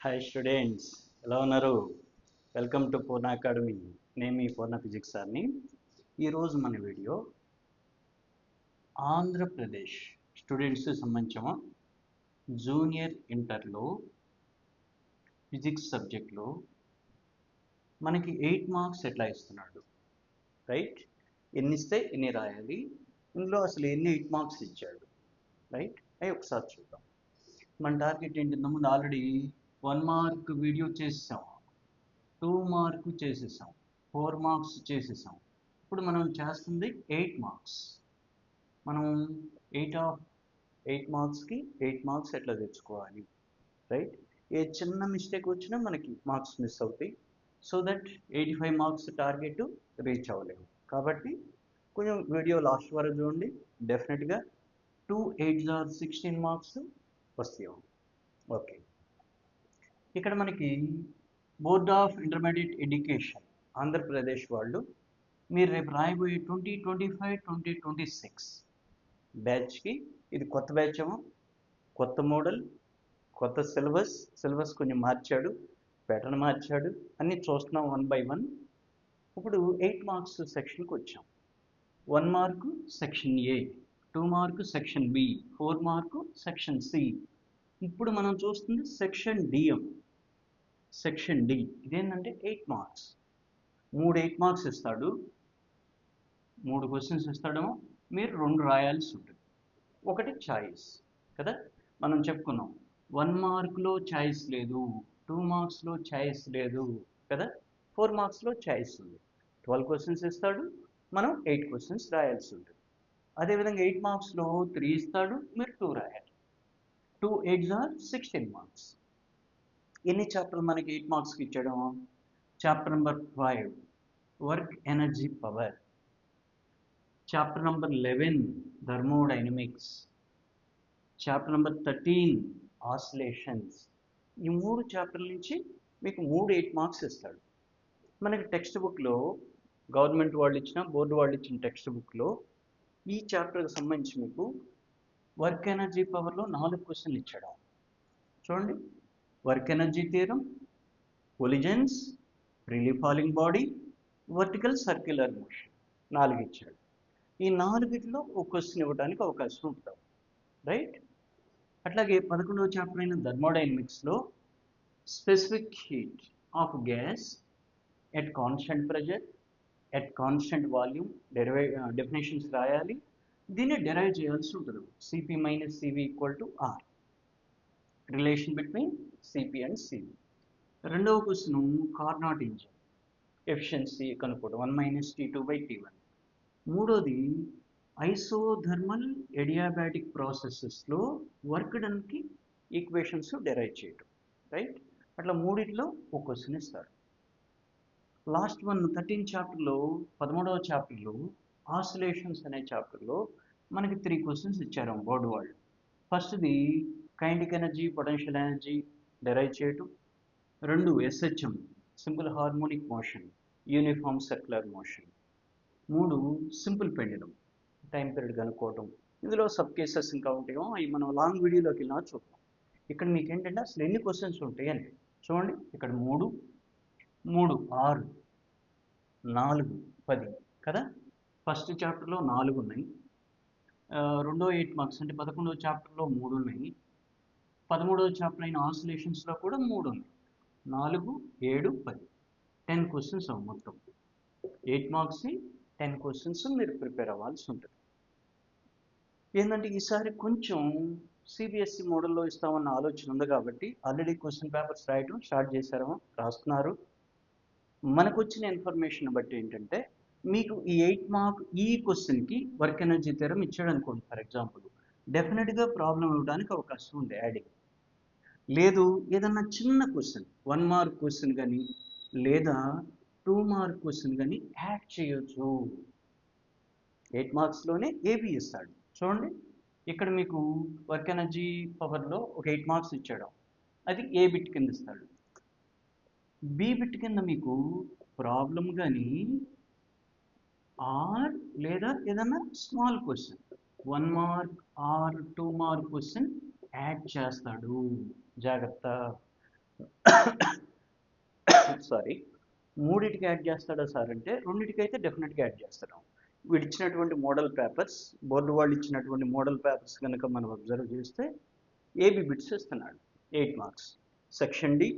Hi students, ఎలా ఉన్నారు? Welcome to Purna academy. నేను మీ పూర్ణ ఫిజిక్స్ సార్ని. ఈరోజు మన వీడియో ఆంధ్రప్రదేశ్ స్టూడెంట్స్ సంబంధించిన జూనియర్ ఇంటర్లో ఫిజిక్స్ సబ్జెక్ట్లో మనకి 8 మార్క్స్ ఎట్లా ఇస్తున్నాడు, రైట్? ఎన్ని ఇస్తే ఎన్ని రాయాలి, ఇందులో అసలు ఎన్ని 8 మార్క్స్ ఇచ్చాడు, రైట్? అవి ఒకసారి చూద్దాం. మన టార్గెట్ ఏంటి? ముందు ఆల్రెడీ 1 మార్క్ వీడియో చేసేసాం, 2 మార్క్ చేసేసాం, 4 మార్క్స్ చేసేసాం. ఇప్పుడు మనం చేస్తుంది 8 మార్క్స్. మనం 8 మార్క్స్కి 8 మార్క్స్ ఎట్లా తెచ్చుకోవాలి, రైట్? ఏ చిన్న మిస్టేక్ వచ్చినా మనకి మార్క్స్ మిస్ అవుతాయి. So that 85 marks target reach అవ్వలేము. కాబట్టి కొంచెం వీడియో లాస్ట్ వరకు చూడండి. డెఫినెట్గా 2 8 ఆర్ 16 మార్క్స్ వస్తాయి. ఓకే, ఇక్కడ మనకి board of intermediate education Andhra Pradesh వాళ్ళు మీరు రేపు రాయబోయే 2025-2026 బ్యాచ్కి ఇది కొత్త బ్యాచ్ ఏమో, కొత్త మోడల్, కొత్త సిలబస్ కొంచెం మార్చాడు, ప్యాటర్న్ మార్చాడు, అన్నీ చూస్తున్నాం 1 by 1. ఇప్పుడు 8 మార్క్స్ సెక్షన్కి వచ్చాం. 1 mark section A, 2 mark section B, 4 mark section C. ఇప్పుడు మనం చూస్తుంది సెక్షన్ డిఎం, సెక్షన్ డి. ఇదేంటంటే 8 మార్క్స్. 8 మార్క్స్ ఇస్తాడు, 3 క్వశ్చన్స్ ఇస్తాడేమో, మీరు 2 రాయాల్సి ఉంటుంది. ఒకటి ఛాయిస్ కదా, మనం చెప్పుకున్నాం 1 మార్క్లో ఛాయిస్ లేదు, 2 మార్క్స్లో ఛాయిస్ లేదు కదా, 4 మార్క్స్లో ఛాయిస్ ఉంది. 12 క్వశ్చన్స్ ఇస్తాడు, మనం 8 క్వశ్చన్స్ రాయాల్సి ఉంటుంది. అదేవిధంగా 8 మార్క్స్లో 3 ఇస్తాడు, మీరు 2 రాయాలి. 2 8 ఆర్ 16 మార్క్స్. ఎన్ని చాప్టర్లు మనకి 8 మార్క్స్కి ఇచ్చాడు? Chapter number 5 work energy power, chapter number 11 thermodynamics, chapter number 13 oscillations. ఈ 3 చాప్టర్ల నుంచి మీకు 8 మార్క్స్ ఇస్తాడు. మనకి టెక్స్ట్ బుక్లో గవర్నమెంట్ వాళ్ళు ఇచ్చిన, బోర్డు వాళ్ళు ఇచ్చిన టెక్స్ట్ బుక్లో ఈ చాప్టర్కి సంబంధించి మీకు వర్క్ ఎనర్జీ పవర్లో 4 క్వశ్చన్లు ఇచ్చాడు. చూడండి, work energy theorem, collisions, freely falling body, vertical circular motion 4 ఇచ్చాడు. ఈ 4లో ఒక క్వశ్చన్ ఇవ్వడానికి అవకాశం ఉంటుంది, రైట్? అట్లాగే 11వ చాప్టర్ అయిన థర్మోడైనమిక్స్లో specific heat of gas at constant pressure at constant volume definitions రాయాలి. దీన్ని డెరైవ్ చేయాల్సి ఉంటుంది. CP minus CV equal to R, relation between CP and CV. రెండవ క్వశ్చన్ కార్నాట్ ఇంజిన్ ఎఫిషియన్సీ కనుక్కోవడం 1 - T2/T1. మూడోది ఐసోథర్మల్ ఎడియాబాటిక్ ప్రాసెసెస్లో వర్క్ డన్కి equations derive చేయడం, రైట్? అట్లా 3లో ఒక క్వశ్చన్ ఇస్తారు. లాస్ట్ 13 చాప్టర్లో 13వ చాప్టర్లో ఆసిలేషన్స్ అనే చాప్టర్లో మనకి 3 క్వశ్చన్స్ ఇచ్చారు బోర్డు వాళ్ళు. ఫస్ట్ది kinetic energy, potential energy derive చేయటం. 2 SHM simple harmonic motion, uniform circular motion. 3 simple pendulum time period కనుక్కోవటం. ఇందులో సబ్ కేసెస్ ఇంకా ఉంటాయో అవి మనం లాంగ్ వీడియోలోకి వెళ్ళినా చూద్దాం. ఇక్కడ మీకు ఏంటంటే అసలు ఎన్ని క్వశ్చన్స్ ఉంటాయి అని చూడండి. ఇక్కడ 3 6 4 10 కదా. ఫస్ట్ చాప్టర్లో 4 ఉన్నాయి. రెండో 8 మార్క్స్ అంటే 11వ చాప్టర్లో 3 ఉన్నాయి. 13వ చాప్టర్ అయిన ఆసిలేషన్స్లో కూడా 3 ఉన్నాయి. 4 7 10 10 క్వశ్చన్స్ మొత్తం. 8 మార్క్స్ 10 క్వశ్చన్స్ మీరు ప్రిపేర్ అవ్వాల్సి ఉంటుంది. ఏంటంటే ఈసారి కొంచెం సిబిఎస్ఈ మోడల్లో ఇస్తామన్న ఆలోచన ఉంది కాబట్టి ఆల్రెడీ క్వశ్చన్ పేపర్స్ రాయడం స్టార్ట్ చేశారు, రాస్తున్నారు. మనకు వచ్చిన ఇన్ఫర్మేషన్ బట్టి ఏంటంటే మీకు ఈ 8 మార్క్ ఈ క్వశ్చన్కి వర్క్ ఎనర్జీ థియరం ఇచ్చాడు అనుకోండి ఫర్ ఎగ్జాంపుల్, డెఫినెట్గా ప్రాబ్లం ఇవ్వడానికి అవకాశం ఉంది యాడింగ్. లేదు ఏదన్నా చిన్న క్వశ్చన్ 1 మార్క్ క్వశ్చన్ కానీ లేదా 2 మార్క్ క్వశ్చన్ కానీ యాడ్ చేయొచ్చు. 8 మార్క్స్లోనే ఏబి ఇస్తాడు. చూడండి, ఇక్కడ మీకు వర్క్ ఎనర్జీ పవర్లో ఒక 8 మార్క్స్ ఇచ్చాడు, అది ఏ బిట్ కింద ఇస్తాడు. బి బిట్ కింద మీకు ప్రాబ్లం కానీ ఆర్ లేదా ఏదన్నా small question 1 mark or 2 mark question add చేస్తాడు. జాగ్రత్త, సారీ, మూడింటికి యాడ్ చేస్తాడా సార్ అంటే రెండింటికి అయితే డెఫినెట్గా యాడ్ చేస్తాడు. వీడు ఇచ్చినటువంటి మోడల్ పేపర్స్, బోర్డు వాళ్ళు ఇచ్చినటువంటి మోడల్ పేపర్స్ కనుక మనం అబ్జర్వ్ చేస్తే ఏబి బిట్స్ ఇస్తున్నాడు 8 మార్క్స్. సెక్షన్ డి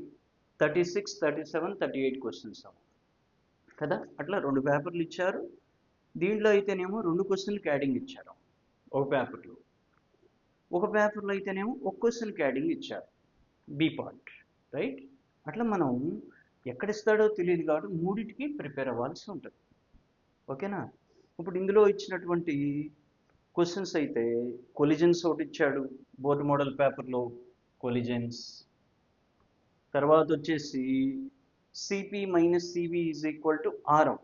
36, 37, 38 క్వశ్చన్స్ కదా. అట్లా 2 పేపర్లు ఇచ్చారు. దీంట్లో అయితేనేమో 2 క్వశ్చన్లకి యాడింగ్ ఇచ్చారు ఒక పేపర్లో. ఒక పేపర్లో అయితేనేమో ఒక క్వశ్చన్కి యాడింగ్ ఇచ్చారు బి పార్ట్, రైట్. అట్లా మనం ఎక్కడిస్తాడో తెలియదు కాబట్టి మూడింటికి ప్రిపేర్ అవ్వాల్సి ఉంటుంది. ఓకేనా. ఇప్పుడు ఇందులో ఇచ్చినటువంటి క్వశ్చన్స్ అయితే కొలిజన్స్ ఒకటి ఇచ్చాడు బోర్డు మోడల్ పేపర్లో, కొలిజన్స్. తర్వాత వచ్చేసి CP minus CV is equal to RM,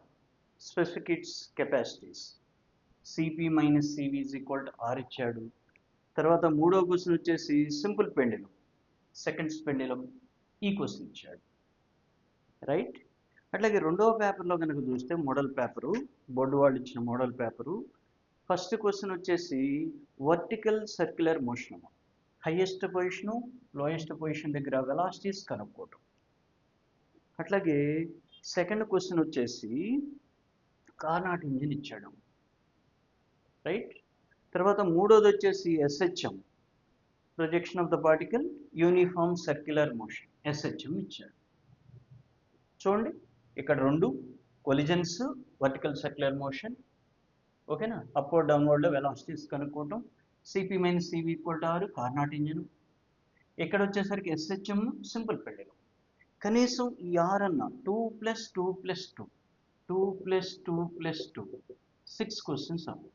specific heats capacities. CP minus CV is equal to R ఇచ్చాడు. తర్వాత మూడో క్వశ్చన్ వచ్చేసి సింపుల్ పెండిలం, సెకండ్స్ పెండిలం, ఈ క్వశ్చన్ ఇచ్చాడు, రైట్. అట్లాగే రెండవ పేపర్లో కనుక చూస్తే మోడల్ పేపరు, బోర్డు వాళ్ళు ఇచ్చిన మోడల్ పేపరు, ఫస్ట్ క్వశ్చన్ వచ్చేసి vertical circular motion, highest position lowest position దగ్గర వెలాసిటీస్ కనుక్కోవటం. అట్లాగే సెకండ్ క్వశ్చన్ వచ్చేసి కార్నాట్ ఇంజిన్ ఇచ్చాడు, రైట్. తర్వాత మూడోది వచ్చేసి SHM, projection of the particle uniform circular motion, SHM ఇచ్చాడు. చూడండి ఇక్కడ 2 కొలిజన్స్, వర్టికల్ సర్క్యులర్ మోషన్, ఓకేనా. అప్వర్డ్ డౌన్వర్డ్లో వెలాసిటీస్ కనుక్కోవటం, CP minus CV equal to R, Carnot engine. ఇక్కడ వచ్చేసరికి ఎస్హెచ్ఎం, సింపుల్ పెండిలం. కనీసం ఈ ఆర్ అన్న 2 + 2 + 2, 2 + 2 + 2, 6 క్వశ్చన్స్ అవ్వు.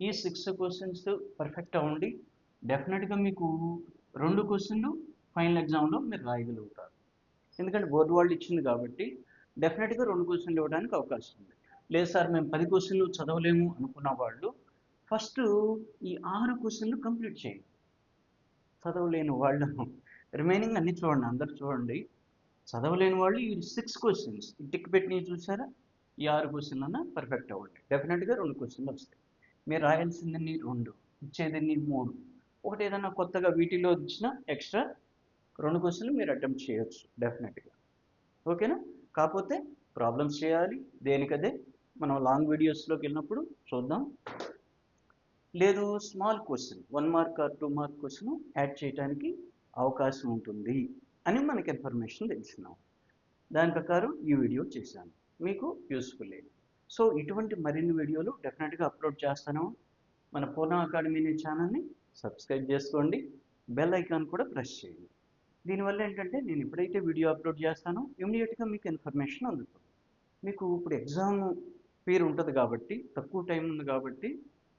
ఈ 6 క్వశ్చన్స్ పర్ఫెక్ట్ అవ్వండి, డెఫినెట్గా మీకు 2 క్వశ్చన్లు ఫైనల్ ఎగ్జామ్లో మీరు రాయగలుగుతారు. ఎందుకంటే బోర్డు వాళ్ళు ఇచ్చింది కాబట్టి డెఫినెట్గా 2 క్వశ్చన్లు ఇవ్వడానికి అవకాశం ఉంది. లేదు సార్ మేము 10 క్వశ్చన్లు చదవలేము అనుకున్న వాళ్ళు ఫస్ట్ ఈ 6 క్వశ్చన్లు కంప్లీట్ చేయండి. చదవలేని వాళ్ళు రిమైనింగ్ అన్ని చూడండి, అందరు చూడండి. చదవలేని వాళ్ళు ఈ 6 క్వశ్చన్స్ టిక్ పెట్టినవి చూసారా, ఈ 6 క్వశ్చన్లన్నా పర్ఫెక్ట్ అవ్వండి, డెఫినెట్గా 2 క్వశ్చన్లు వస్తాయి. మీరు రాయాల్సిందని 2, ఇచ్చేదని 3, ఒకటి ఏదన్నా కొత్తగా వీటిలో ఇచ్చిన ఎక్స్ట్రా 2 క్వశ్చన్లు మీరు అటెంప్ట్ చేయొచ్చు డెఫినెట్గా, ఓకేనా. కాకపోతే ప్రాబ్లమ్స్ చేయాలి దేనికదే, మనం లాంగ్ వీడియోస్లోకి వెళ్ళినప్పుడు చూద్దాం. లేదు small question 1 mark or 2 mark question add చేయడానికి అవకాశం ఉంటుంది అని మనకి ఇన్ఫర్మేషన్ తెలిసినాం. దాని ప్రకారం ఈ వీడియో చేశాను, మీకు యూస్ఫుల్ అయ్యింది. సో ఇటువంటి మరిన్ని వీడియోలు డెఫినెట్గా అప్లోడ్ చేస్తాను. మన పూర్ణ అకాడమీ అనే ఛానల్ని సబ్స్క్రైబ్ చేసుకోండి, బెల్ ఐకాన్ కూడా ప్రెస్ చేయండి. దీనివల్ల ఏంటంటే నేను ఎప్పుడైతే వీడియో అప్లోడ్ చేస్తానో ఇమీడియట్గా మీకు ఇన్ఫర్మేషన్ అందుతుంది. మీకు ఇప్పుడు ఎగ్జామ్ పేరు ఉంటుంది కాబట్టి, తక్కువ టైం ఉంది కాబట్టి,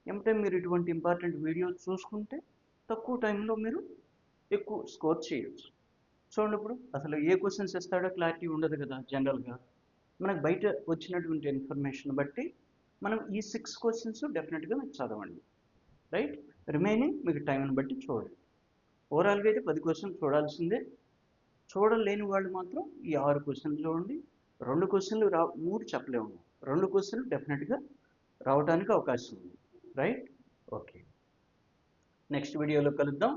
ఏమంటే మీరు ఇటువంటి ఇంపార్టెంట్ వీడియోస్ చూసుకుంటే తక్కువ టైంలో మీరు ఎక్కువ స్కోర్ చేయొచ్చు. చూడండి ఇప్పుడు అసలు ఏ క్వశ్చన్స్ ఇస్తాడో క్లారిటీ ఉండదు కదా. జనరల్గా మనకు బయట వచ్చినటువంటి ఇన్ఫర్మేషన్ బట్టి మనం ఈ 6 క్వశ్చన్స్ డెఫినెట్గా మీకు చదవండి, రైట్. రిమైనింగ్ మీకు టైంని బట్టి చూడండి. ఓవరాల్గా అయితే 10 క్వశ్చన్స్ చూడాల్సిందే. చూడలేని వాళ్ళు మాత్రం ఈ 6 క్వశ్చన్లు చూడండి. 2 క్వశ్చన్లు 3 చెప్పలేము, 2 క్వశ్చన్లు డెఫినెట్గా రావడానికి అవకాశం ఉంది, రైట్. ఓకే, నెక్స్ట్ వీడియోలో కలుద్దాం.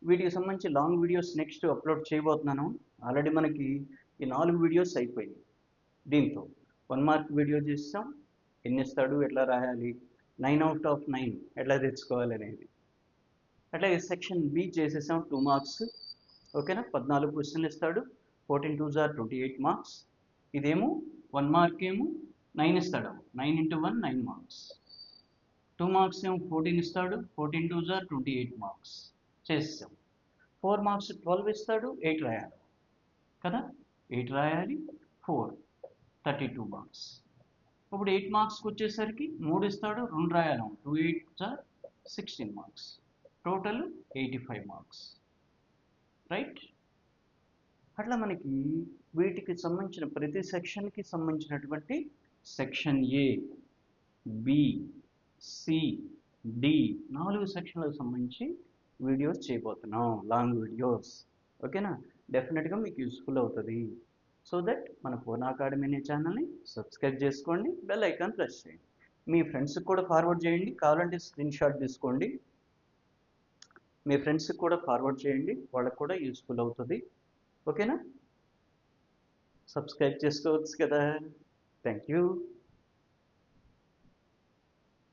వీటికి సంబంధించి లాంగ్ వీడియోస్ నెక్స్ట్ అప్లోడ్ చేయబోతున్నాను. ఆల్రెడీ మనకి ఈ 4 వీడియోస్ అయిపోయినాయి. దీంతో 1 మార్క్ వీడియో చేస్తాం, ఎన్ని ఇస్తాడు, ఎట్లా రాయాలి, 9 out of 9 ఎట్లా తెచ్చుకోవాలి అనేది. అట్లాగే సెక్షన్ బి చేసేసాం 2 మార్క్స్, ఓకేనా. 14 క్వశ్చన్లు ఇస్తాడు, 14 2s are 28 మార్క్స్. ఇదేమో 1 మార్క్ ఏమో 9 ఇస్తాడు, 9 × 1 9 మార్క్స్. 2 మార్క్స్ ఏమో 14 ఇస్తాడు, 14 2s are 28 మార్క్స్ చేసేసాం. 4 మార్క్స్ 12 ఇస్తాడు, 8 రాయాలి కదా, 8 రాయాలి, 4 32 మార్క్స్. ఇప్పుడు 8 మార్క్స్కి వచ్చేసరికి 3 ఇస్తాడు, 2 రాయాలి, 2 8s are 16 marks, total 85 marks, right. అట్లా మనకి వీటికి సంబంధించిన ప్రతి సెక్షన్కి సంబంధించినటువంటి section A, B, C, D 4 సెక్షన్లకు సంబంధించి వీడియోస్ చేయబోతున్నాం, లాంగ్ వీడియోస్, ఓకేనా. డెఫినెట్గా మీకు యూస్ఫుల్ అవుతుంది. సో దట్ మన పూర్ణ అకాడమీ అనే ఛానల్ని సబ్స్క్రైబ్ చేసుకోండి, బెల్ ఐకాన్ ప్రెస్ చేయండి, మీ ఫ్రెండ్స్కి కూడా ఫార్వర్డ్ చేయండి, కావాలంటే స్క్రీన్ షాట్ తీసుకోండి, మీ ఫ్రెండ్స్కి కూడా ఫార్వర్డ్ చేయండి, వాళ్ళకు కూడా యూస్ఫుల్ అవుతుంది, ఓకేనా. సబ్స్క్రైబ్ చేసుకోవచ్చు కదా. Thank you.